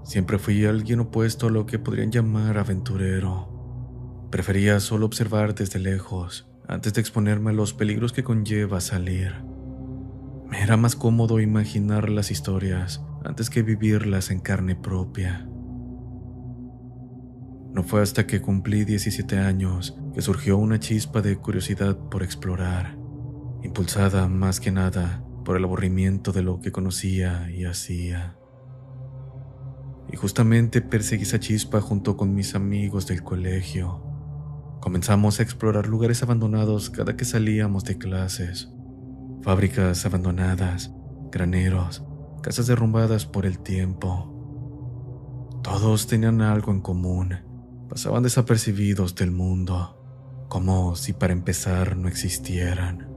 Siempre fui alguien opuesto a lo que podrían llamar aventurero. Prefería solo observar desde lejos, antes de exponerme a los peligros que conlleva salir. Me era más cómodo imaginar las historias antes que vivirlas en carne propia. No fue hasta que cumplí 17 años que surgió una chispa de curiosidad por explorar, impulsada más que nada por el aburrimiento de lo que conocía y hacía. Y justamente perseguí esa chispa junto con mis amigos del colegio. Comenzamos a explorar lugares abandonados cada que salíamos de clases. Fábricas abandonadas, graneros, casas derrumbadas por el tiempo. Todos tenían algo en común. Pasaban desapercibidos del mundo, como si para empezar no existieran.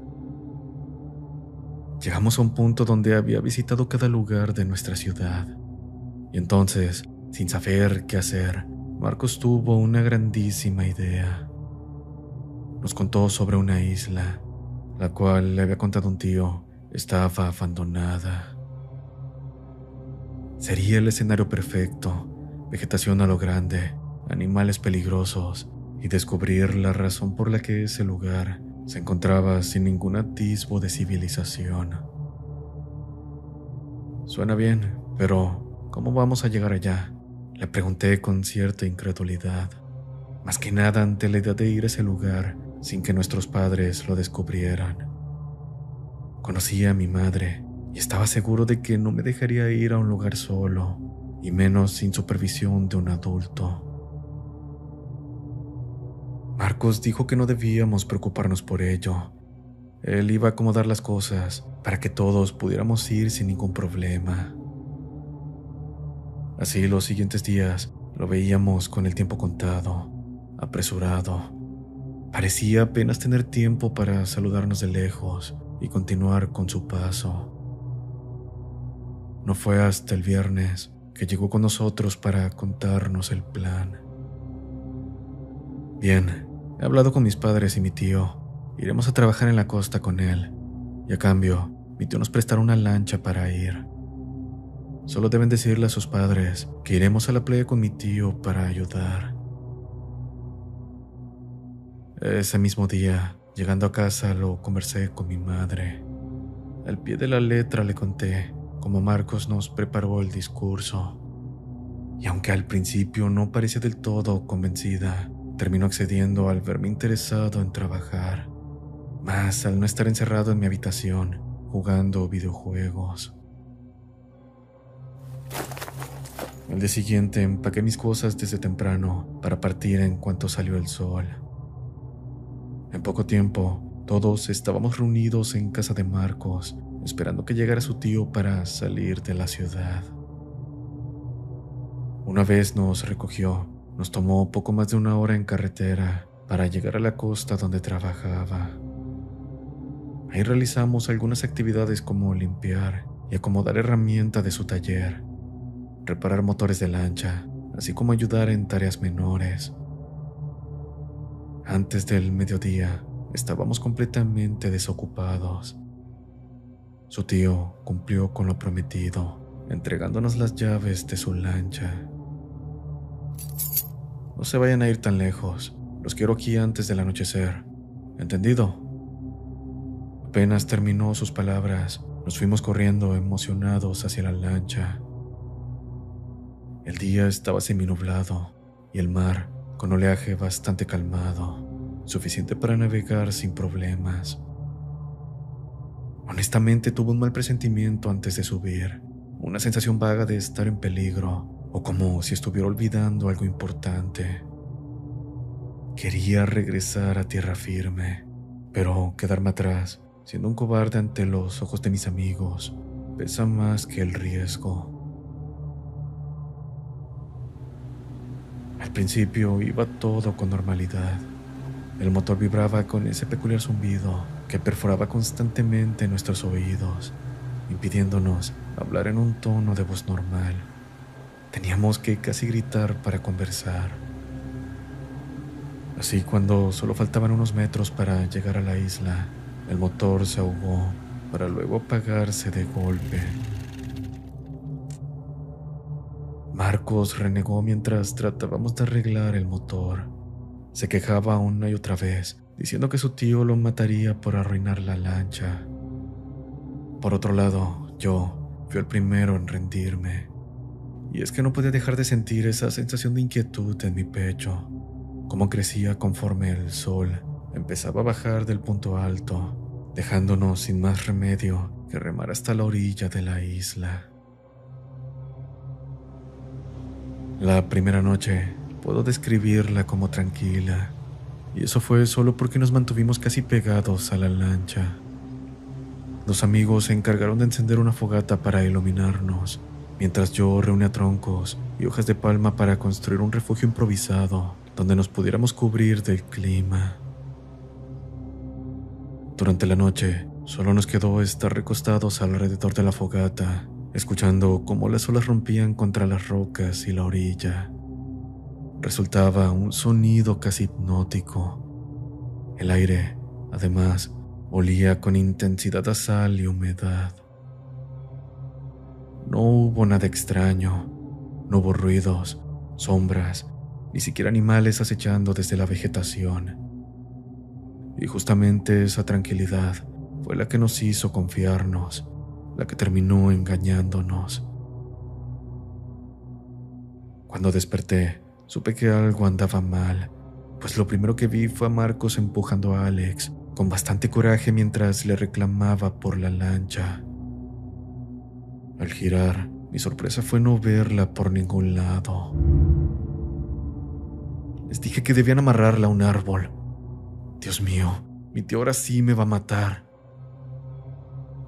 Llegamos a un punto donde había visitado cada lugar de nuestra ciudad. Y entonces, sin saber qué hacer, Marcos tuvo una grandísima idea. Nos contó sobre una isla, la cual le había contado un tío, estaba abandonada. Sería el escenario perfecto, vegetación a lo grande, animales peligrosos y descubrir la razón por la que ese lugar se encontraba sin ningún atisbo de civilización. Suena bien, pero ¿cómo vamos a llegar allá? Le pregunté con cierta incredulidad, más que nada ante la idea de ir a ese lugar sin que nuestros padres lo descubrieran. Conocía a mi madre y estaba seguro de que no me dejaría ir a un lugar solo, y menos sin supervisión de un adulto. Marcos dijo que no debíamos preocuparnos por ello. Él iba a acomodar las cosas para que todos pudiéramos ir sin ningún problema. Así los siguientes días lo veíamos con el tiempo contado, apresurado. Parecía apenas tener tiempo para saludarnos de lejos y continuar con su paso. No fue hasta el viernes que llegó con nosotros para contarnos el plan. Bien, he hablado con mis padres y mi tío. Iremos a trabajar en la costa con él, y a cambio, mi tío nos prestará una lancha para ir. Solo deben decirle a sus padres que iremos a la playa con mi tío para ayudar. Ese mismo día, llegando a casa, lo conversé con mi madre. Al pie de la letra le conté cómo Marcos nos preparó el discurso. Y aunque al principio no parecía del todo convencida, terminó accediendo al verme interesado en trabajar, más al no estar encerrado en mi habitación jugando videojuegos. El día siguiente empaqué mis cosas desde temprano para partir en cuanto salió el sol. En poco tiempo, todos estábamos reunidos en casa de Marcos, esperando que llegara su tío para salir de la ciudad. Una vez nos recogió, nos tomó poco más de una hora en carretera para llegar a la costa donde trabajaba. Ahí realizamos algunas actividades como limpiar y acomodar herramientas de su taller, reparar motores de lancha, así como ayudar en tareas menores. Antes del mediodía, estábamos completamente desocupados. Su tío cumplió con lo prometido, entregándonos las llaves de su lancha. No se vayan a ir tan lejos, los quiero aquí antes del anochecer. ¿Entendido? Apenas terminó sus palabras, nos fuimos corriendo emocionados hacia la lancha. El día estaba seminublado y el mar con oleaje bastante calmado, suficiente para navegar sin problemas. Honestamente tuve un mal presentimiento antes de subir, una sensación vaga de estar en peligro o como si estuviera olvidando algo importante. Quería regresar a tierra firme, pero quedarme atrás, siendo un cobarde ante los ojos de mis amigos, pesa más que el riesgo. Al principio iba todo con normalidad. El motor vibraba con ese peculiar zumbido que perforaba constantemente nuestros oídos, impidiéndonos hablar en un tono de voz normal. Teníamos que casi gritar para conversar. Así, cuando solo faltaban unos metros para llegar a la isla, el motor se ahogó para luego apagarse de golpe. Marcos renegó mientras tratábamos de arreglar el motor. Se quejaba una y otra vez, diciendo que su tío lo mataría por arruinar la lancha. Por otro lado, yo fui el primero en rendirme. Y es que no podía dejar de sentir esa sensación de inquietud en mi pecho, como crecía conforme el sol empezaba a bajar del punto alto, dejándonos sin más remedio que remar hasta la orilla de la isla. La primera noche puedo describirla como tranquila, y eso fue solo porque nos mantuvimos casi pegados a la lancha. Los amigos se encargaron de encender una fogata para iluminarnos, mientras yo reunía troncos y hojas de palma para construir un refugio improvisado donde nos pudiéramos cubrir del clima. Durante la noche, solo nos quedó estar recostados alrededor de la fogata, escuchando cómo las olas rompían contra las rocas y la orilla. Resultaba un sonido casi hipnótico. El aire, además, olía con intensidad a sal y humedad. No hubo nada extraño, no hubo ruidos, sombras, ni siquiera animales acechando desde la vegetación. Y justamente esa tranquilidad fue la que nos hizo confiarnos, la que terminó engañándonos. Cuando desperté, supe que algo andaba mal, pues lo primero que vi fue a Marcos empujando a Alex con bastante coraje mientras le reclamaba por la lancha. Al girar, mi sorpresa fue no verla por ningún lado. Les dije que debían amarrarla a un árbol. Dios mío, mi tío ahora sí me va a matar.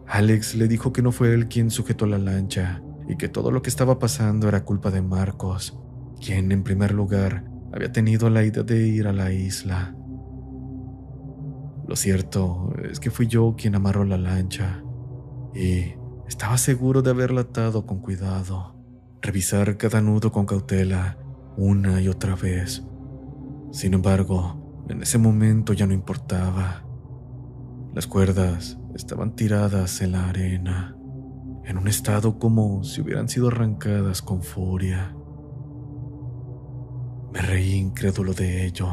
Alex le dijo que no fue él quien sujetó la lancha y que todo lo que estaba pasando era culpa de Marcos, quien en primer lugar había tenido la idea de ir a la isla. Lo cierto es que fui yo quien amarró la lancha y estaba seguro de haberla atado con cuidado, revisar cada nudo con cautela una y otra vez. Sin embargo, en ese momento ya no importaba. Las cuerdas estaban tiradas en la arena, en un estado como si hubieran sido arrancadas con furia. Me reí incrédulo de ello,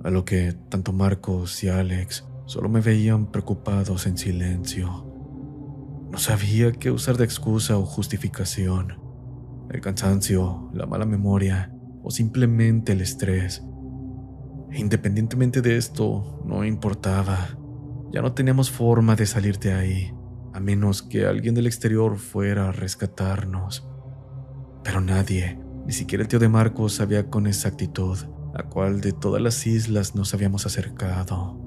a lo que tanto Marcos y Alex solo me veían preocupados en silencio. No sabía qué usar de excusa o justificación. El cansancio, la mala memoria o simplemente el estrés. Independientemente de esto, no importaba. Ya no teníamos forma de salir de ahí, a menos que alguien del exterior fuera a rescatarnos. Pero nadie, ni siquiera el tío de Marcos, sabía con exactitud a cuál de todas las islas nos habíamos acercado.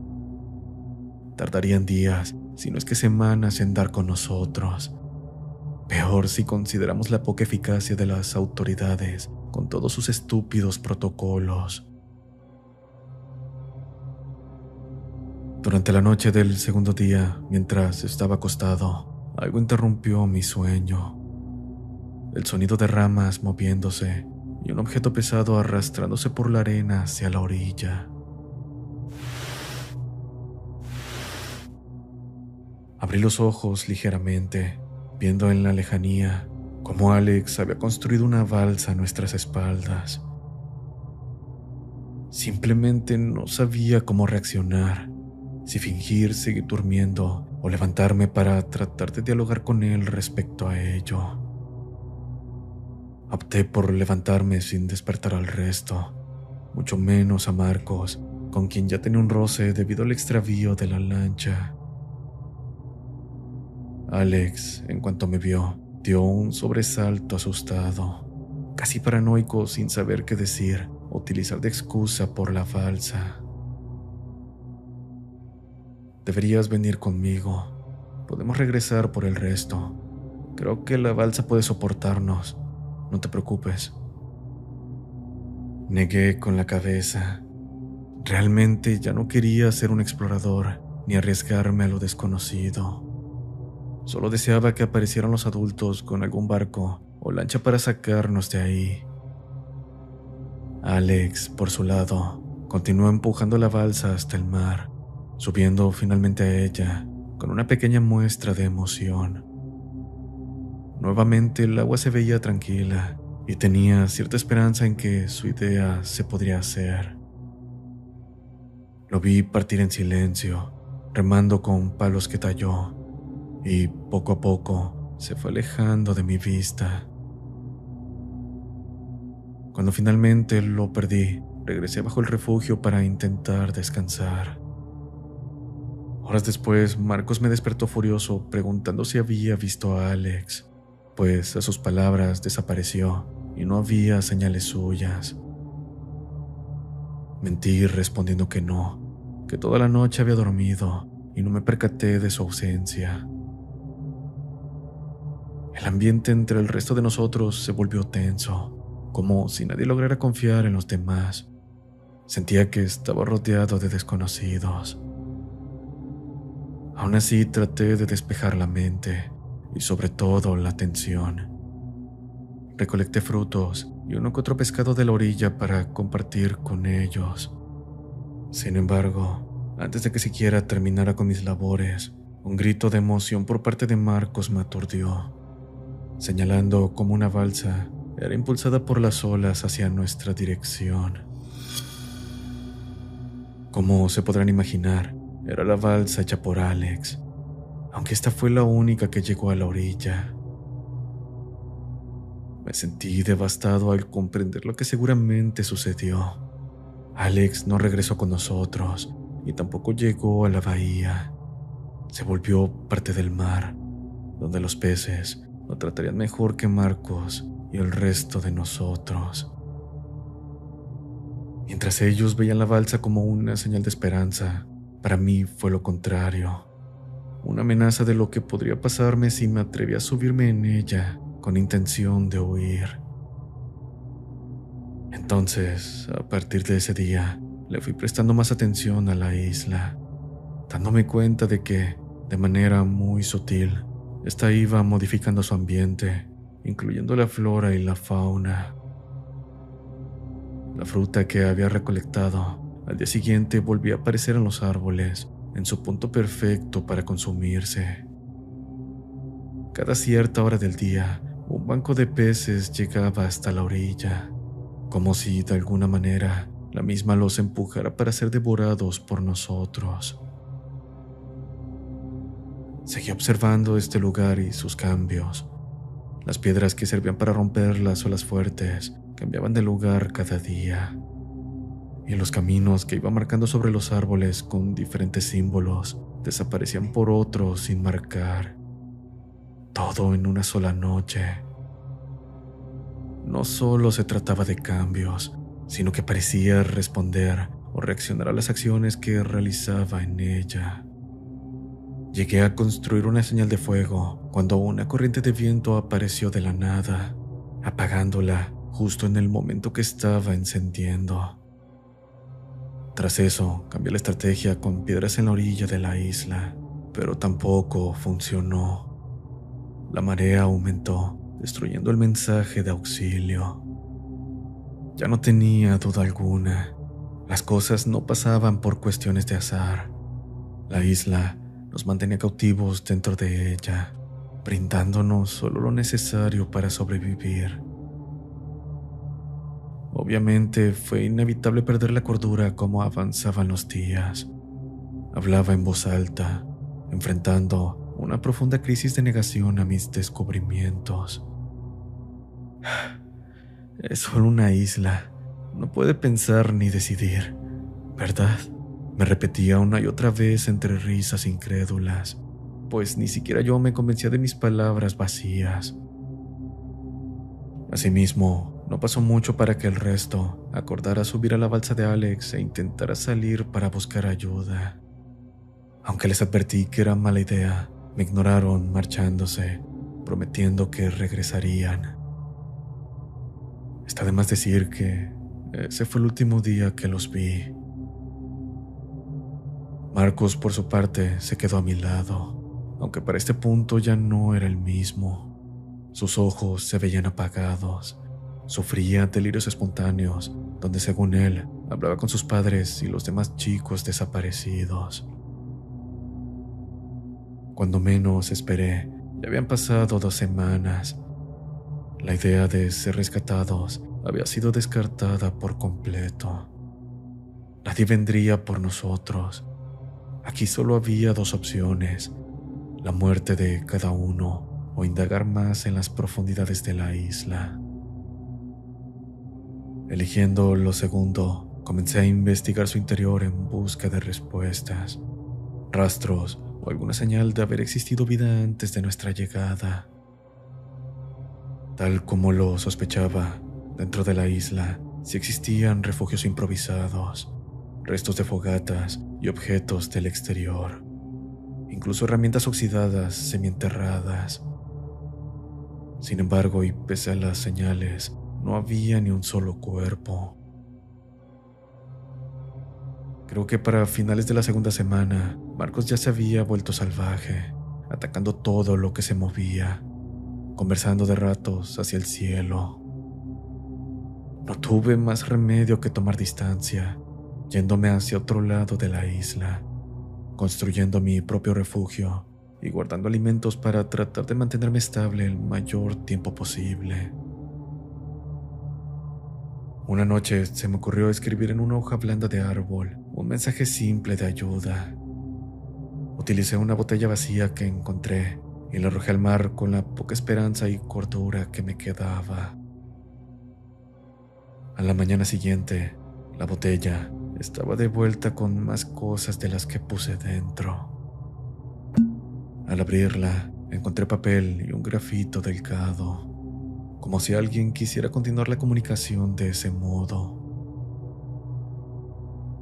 Tardarían días, si no es que semanas, en dar con nosotros. Peor si consideramos la poca eficacia de las autoridades con todos sus estúpidos protocolos. Durante la noche del segundo día, mientras estaba acostado, algo interrumpió mi sueño. El sonido de ramas moviéndose y un objeto pesado arrastrándose por la arena hacia la orilla. Abrí los ojos ligeramente, viendo en la lejanía cómo Alex había construido una balsa a nuestras espaldas. Simplemente no sabía cómo reaccionar. Si fingir seguir durmiendo o levantarme para tratar de dialogar con él respecto a ello. Opté por levantarme sin despertar al resto, mucho menos a Marcos, con quien ya tenía un roce debido al extravío de la lancha. Alex, en cuanto me vio, dio un sobresalto asustado, casi paranoico, sin saber qué decir o utilizar de excusa por la balsa. Deberías venir conmigo. Podemos regresar por el resto. Creo que la balsa puede soportarnos. No te preocupes. Negué con la cabeza. Realmente ya no quería ser un explorador ni arriesgarme a lo desconocido. Solo deseaba que aparecieran los adultos con algún barco o lancha para sacarnos de ahí. Alex, por su lado, continuó empujando la balsa hasta el mar, subiendo finalmente a ella con una pequeña muestra de emoción. Nuevamente el agua se veía tranquila y tenía cierta esperanza en que su idea se podría hacer. Lo vi partir en silencio, remando con palos que talló, y poco a poco se fue alejando de mi vista. Cuando finalmente lo perdí, regresé bajo el refugio para intentar descansar. Horas después, Marcos me despertó furioso preguntando si había visto a Alex, pues a sus palabras desapareció y no había señales suyas. Mentí respondiendo que no, que toda la noche había dormido y no me percaté de su ausencia. El ambiente entre el resto de nosotros se volvió tenso, como si nadie lograra confiar en los demás. Sentía que estaba rodeado de desconocidos. Aún así traté de despejar la mente y sobre todo la tensión. Recolecté frutos y uno que otro pescado de la orilla para compartir con ellos. Sin embargo, antes de que siquiera terminara con mis labores, un grito de emoción por parte de Marcos me aturdió, señalando cómo una balsa era impulsada por las olas hacia nuestra dirección. Como se podrán imaginar, era la balsa hecha por Alex, aunque esta fue la única que llegó a la orilla. Me sentí devastado al comprender lo que seguramente sucedió. Alex no regresó con nosotros y tampoco llegó a la bahía. Se volvió parte del mar, donde los peces lo tratarían mejor que Marcos y el resto de nosotros. Mientras ellos veían la balsa como una señal de esperanza, para mí fue lo contrario, una amenaza de lo que podría pasarme si me atreví a subirme en ella con intención de huir. Entonces, a partir de ese día, le fui prestando más atención a la isla, dándome cuenta de que, de manera muy sutil, esta iba modificando su ambiente, incluyendo la flora y la fauna. La fruta que había recolectado al día siguiente volvía a aparecer en los árboles, en su punto perfecto para consumirse. Cada cierta hora del día, un banco de peces llegaba hasta la orilla, como si de alguna manera la misma los empujara para ser devorados por nosotros. Seguí observando este lugar y sus cambios. Las piedras que servían para romper las olas fuertes cambiaban de lugar cada día, y los caminos que iba marcando sobre los árboles con diferentes símbolos desaparecían por otros sin marcar. Todo en una sola noche. No solo se trataba de cambios, sino que parecía responder o reaccionar a las acciones que realizaba en ella. Llegué a construir una señal de fuego cuando una corriente de viento apareció de la nada, apagándola justo en el momento que estaba encendiendo. Tras eso, cambié la estrategia con piedras en la orilla de la isla, pero tampoco funcionó. La marea aumentó, destruyendo el mensaje de auxilio. Ya no tenía duda alguna. Las cosas no pasaban por cuestiones de azar. La isla nos mantenía cautivos dentro de ella, brindándonos solo lo necesario para sobrevivir. Obviamente fue inevitable perder la cordura como avanzaban los días. Hablaba en voz alta, enfrentando una profunda crisis de negación a mis descubrimientos. Es solo una isla, no puede pensar ni decidir, ¿verdad? Me repetía una y otra vez entre risas incrédulas, pues ni siquiera yo me convencía de mis palabras vacías. Asimismo, no pasó mucho para que el resto acordara subir a la balsa de Alex e intentara salir para buscar ayuda. Aunque les advertí que era mala idea, me ignoraron marchándose, prometiendo que regresarían. Está de más decir que ese fue el último día que los vi. Marcos, por su parte, se quedó a mi lado, aunque para este punto ya no era el mismo. Sus ojos se veían apagados. Sufría delirios espontáneos, donde según él, hablaba con sus padres y los demás chicos desaparecidos. Cuando menos esperé, ya habían pasado 2 semanas. La idea de ser rescatados había sido descartada por completo. Nadie vendría por nosotros. Aquí solo había dos opciones: la muerte de cada uno o indagar más en las profundidades de la isla. Eligiendo lo segundo, comencé a investigar su interior en busca de respuestas, rastros o alguna señal de haber existido vida antes de nuestra llegada. Tal como lo sospechaba, dentro de la isla sí existían refugios improvisados, restos de fogatas y objetos del exterior, incluso herramientas oxidadas semienterradas. Sin embargo, y pese a las señales, no había ni un solo cuerpo. Creo que para finales de la segunda semana, Marcos ya se había vuelto salvaje, atacando todo lo que se movía, conversando de ratos hacia el cielo. No tuve más remedio que tomar distancia, yéndome hacia otro lado de la isla, construyendo mi propio refugio y guardando alimentos para tratar de mantenerme estable el mayor tiempo posible. Una noche se me ocurrió escribir en una hoja blanda de árbol un mensaje simple de ayuda. Utilicé una botella vacía que encontré y la arrojé al mar con la poca esperanza y cordura que me quedaba. A la mañana siguiente, la botella estaba de vuelta con más cosas de las que puse dentro. Al abrirla, encontré papel y un grafito delgado, como si alguien quisiera continuar la comunicación de ese modo.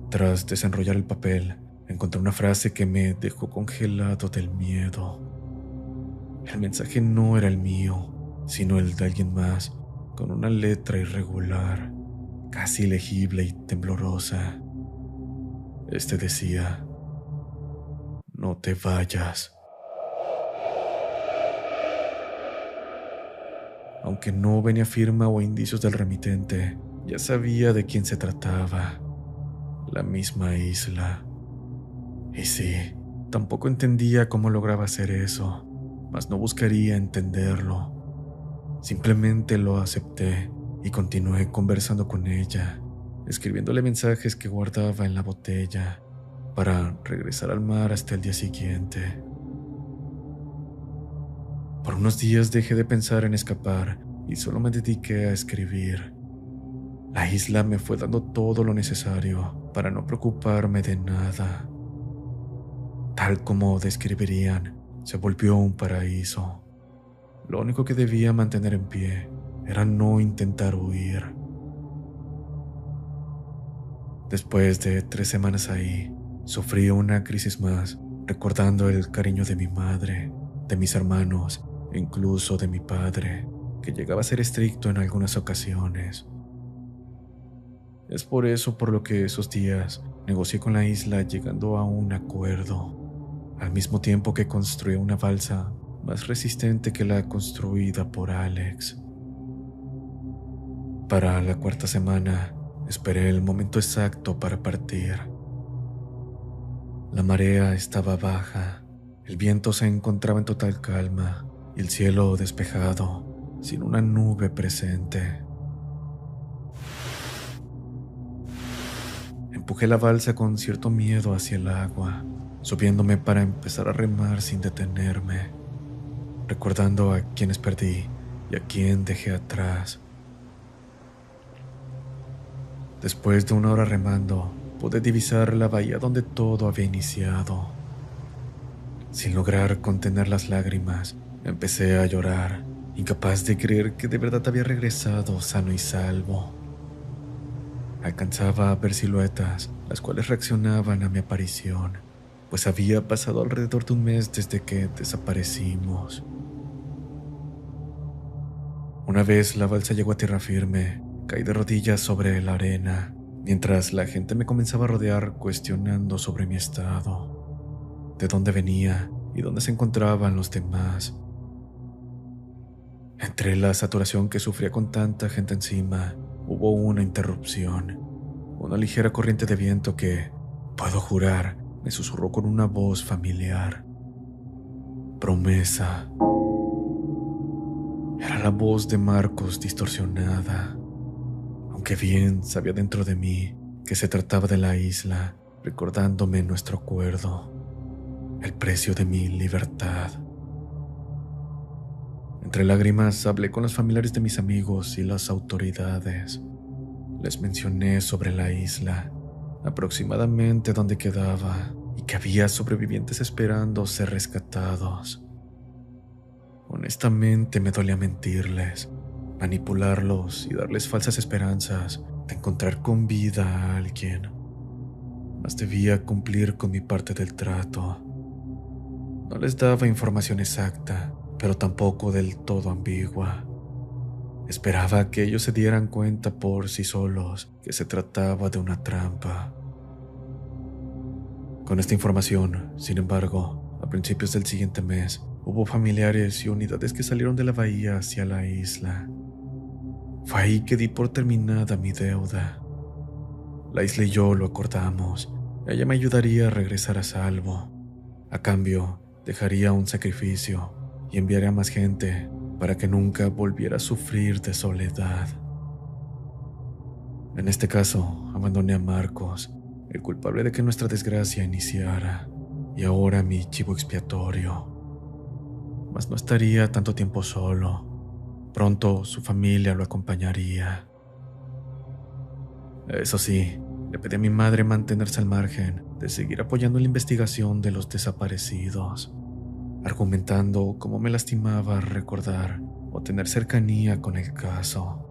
Tras desenrollar el papel, encontré una frase que me dejó congelado del miedo. El mensaje no era el mío, sino el de alguien más, con una letra irregular, casi legible y temblorosa. Este decía: "No te vayas". Aunque no venía firma o indicios del remitente, ya sabía de quién se trataba: la misma isla. Y sí, tampoco entendía cómo lograba hacer eso, mas no buscaría entenderlo. Simplemente lo acepté y continué conversando con ella, escribiéndole mensajes que guardaba en la botella para regresar al mar hasta el día siguiente. Por unos días dejé de pensar en escapar y solo me dediqué a escribir. La isla me fue dando todo lo necesario para no preocuparme de nada. Tal como describirían, se volvió un paraíso. Lo único que debía mantener en pie era no intentar huir. Después de 3 semanas ahí, sufrí una crisis más, recordando el cariño de mi madre, de mis hermanos e incluso de mi padre, que llegaba a ser estricto en algunas ocasiones. Es por eso por lo que esos días negocié con la isla, llegando a un acuerdo, al mismo tiempo que construí una balsa más resistente que la construida por Alex. Para la 4ª semana, esperé el momento exacto para partir. La marea estaba baja, el viento se encontraba en total calma y el cielo despejado, sin una nube presente. Empujé la balsa con cierto miedo hacia el agua, subiéndome para empezar a remar sin detenerme, recordando a quienes perdí y a quien dejé atrás. Después de 1 hora remando, pude divisar la bahía donde todo había iniciado. Sin lograr contener las lágrimas, empecé a llorar, incapaz de creer que de verdad había regresado sano y salvo. Alcanzaba a ver siluetas, las cuales reaccionaban a mi aparición, pues había pasado alrededor de 1 mes desde que desaparecimos. Una vez la balsa llegó a tierra firme, caí de rodillas sobre la arena, mientras la gente me comenzaba a rodear cuestionando sobre mi estado, de dónde venía y dónde se encontraban los demás. Entre la saturación que sufría con tanta gente encima, hubo una interrupción, una ligera corriente de viento que, puedo jurar, me susurró con una voz familiar: "Promesa". Era la voz de Marcos distorsionada, aunque bien sabía dentro de mí que se trataba de la isla, recordándome nuestro acuerdo, el precio de mi libertad. Entre lágrimas hablé con los familiares de mis amigos y las autoridades. Les mencioné sobre la isla, aproximadamente dónde quedaba y que había sobrevivientes esperando ser rescatados. Honestamente me dolía mentirles, manipularlos y darles falsas esperanzas de encontrar con vida a alguien. Mas debía cumplir con mi parte del trato. No les daba información exacta, pero tampoco del todo ambigua. Esperaba que ellos se dieran cuenta por sí solos que se trataba de una trampa. Con esta información, sin embargo, a principios del siguiente mes, hubo familiares y unidades que salieron de la bahía hacia la isla. Fue ahí que di por terminada mi deuda. La isla y yo lo acordamos. Ella me ayudaría a regresar a salvo. A cambio, dejaría un sacrificio y enviaría a más gente para que nunca volviera a sufrir de soledad. En este caso, abandoné a Marcos, el culpable de que nuestra desgracia iniciara, y ahora mi chivo expiatorio. Mas no estaría tanto tiempo solo. Pronto su familia lo acompañaría. Eso sí, le pedí a mi madre mantenerse al margen de seguir apoyando la investigación de los desaparecidos, argumentando cómo me lastimaba recordar o tener cercanía con el caso.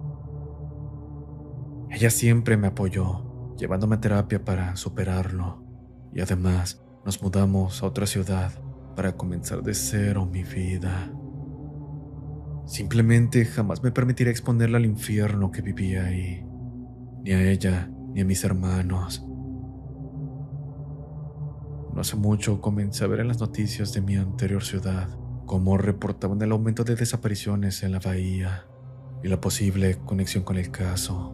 Ella siempre me apoyó, llevándome a terapia para superarlo, y además nos mudamos a otra ciudad para comenzar de cero mi vida. Simplemente jamás me permitiría exponerla al infierno que vivía ahí, ni a ella ni a mis hermanos. No hace mucho comencé a ver en las noticias de mi anterior ciudad cómo reportaban el aumento de desapariciones en la bahía y la posible conexión con el caso,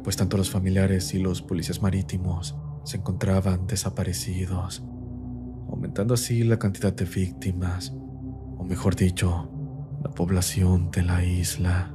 pues tanto los familiares y los policías marítimos se encontraban desaparecidos, aumentando así la cantidad de víctimas, o mejor dicho, la población de la isla.